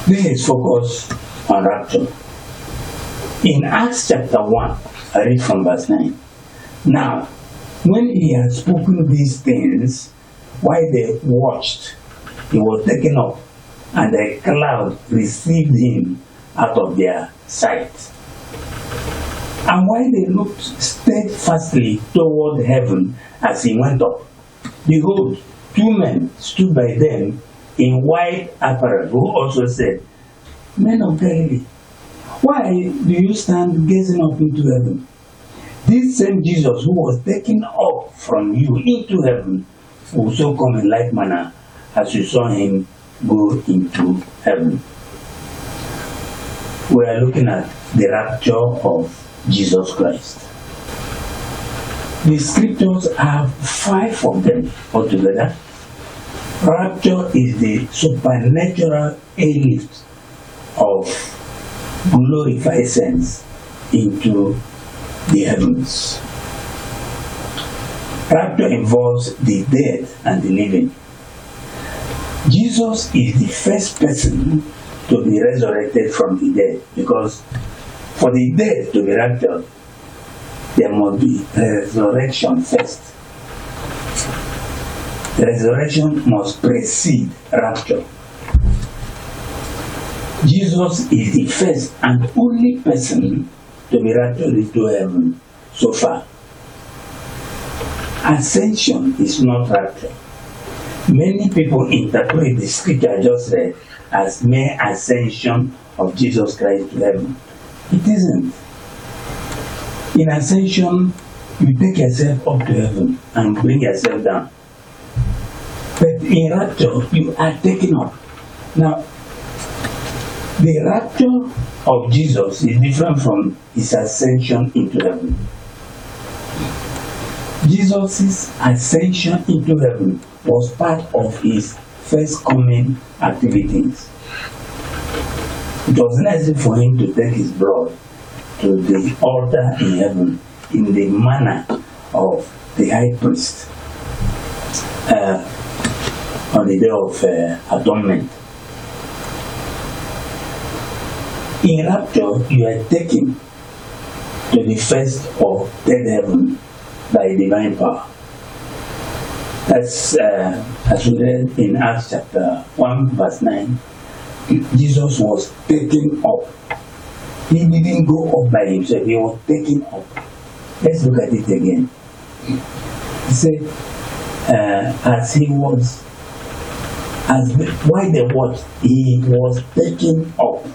This is focused on rapture. In Acts chapter 1, I read from verse 9. Now, when he had spoken these things, while they watched, he was taken up, and a cloud received him out of their sight. And while they looked steadfastly toward heaven as he went up, behold, two men stood by them in white apparel, who also said, Men of Galilee, why do you stand gazing up into heaven? This same Jesus who was taken up from you into heaven will so come in like manner as you saw him go into heaven. We are looking at the rapture of Jesus Christ. The scriptures have 5 of them altogether. Rapture is the supernatural airlift of glorified saints into the heavens. Rapture involves the dead and the living. Jesus is the first person to be resurrected from the dead, because for the dead to be raptured, there must be resurrection first. The resurrection must precede rapture. Jesus is the first and only person to be raptured into heaven so far. Ascension is not rapture. Many people interpret the scripture I just read as mere ascension of Jesus Christ to heaven. It isn't. In ascension, you take yourself up to heaven and bring yourself down. But in rapture, you are taken up. Now, the rapture of Jesus is different from his ascension into heaven. Jesus' ascension into heaven was part of his first coming activities. It was necessary for him to take his blood to the altar in heaven in the manner of the high priest on the day of atonement. In rapture, you are taken to the first or third heaven by divine power. That's as we read in Acts chapter 1 verse 9. Jesus was taken up. He didn't go up by himself, he was taken up. Let's look at it again. He said, while they watched, he was taken up.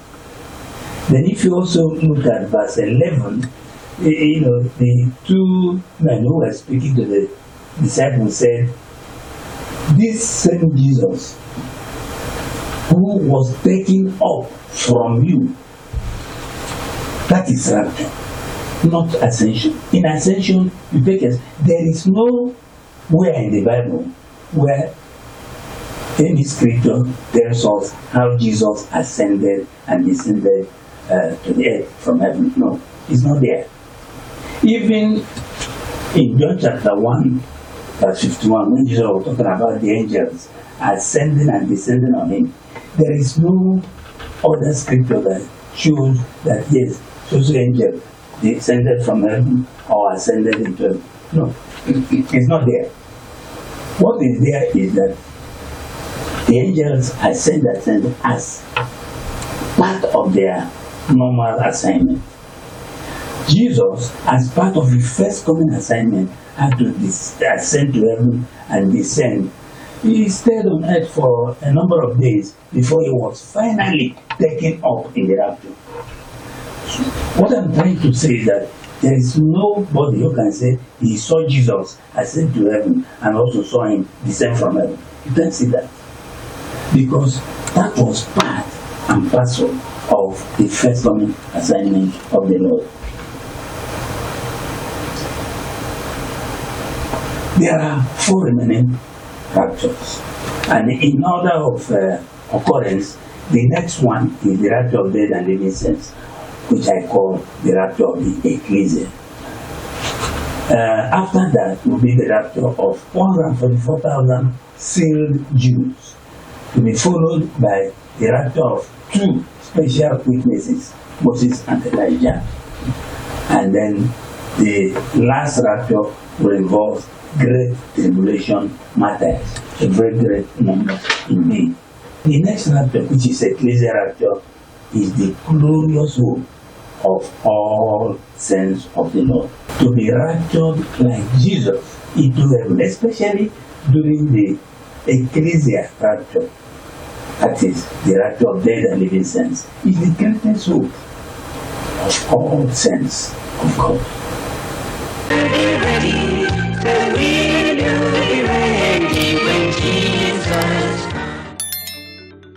Then if you also look at verse 11, the two men who were speaking to the disciples said, this same Jesus who was taken up from you, that is rapture, not ascension. In ascension, you take us. There is nowhere in the Bible where any scripture tells us how Jesus ascended and descended to the earth from heaven. No, it's not there. Even in John chapter 1, verse 51, when Jesus was talking about the angels ascending and descending on him, there is no other scripture that shows that yes, those angels descended from heaven or ascended into heaven. No, it's not there. What is there is that the angels ascended as part of their normal assignment. Jesus, as part of the first coming assignment, had to ascend to heaven and descend. He stayed on earth for a number of days before he was finally taken up in the rapture. What I'm trying to say is that there is nobody who can say he saw Jesus ascend to heaven and also saw him descend from heaven. You can't see that. Because that was part and parcel of the first coming assignment of the Lord. There are 4 remaining raptures, and in order of occurrence, the next one is the rapture of dead and living saints, which I call the rapture of the ecclesia. After that will be the rapture of 144,000 sealed Jews, to be followed by the rapture of two special witnesses, Moses and Elijah. And then the last rapture will involve great tribulation matters, a very great number indeed. The next rapture, which is ecclesial rapture, is the glorious hope of all saints of the Lord. To be raptured like Jesus into heaven, especially during the ecclesial rapture, that is, the rapture of dead and living saints, is the greatest hope of all saints of God. Ready, ready,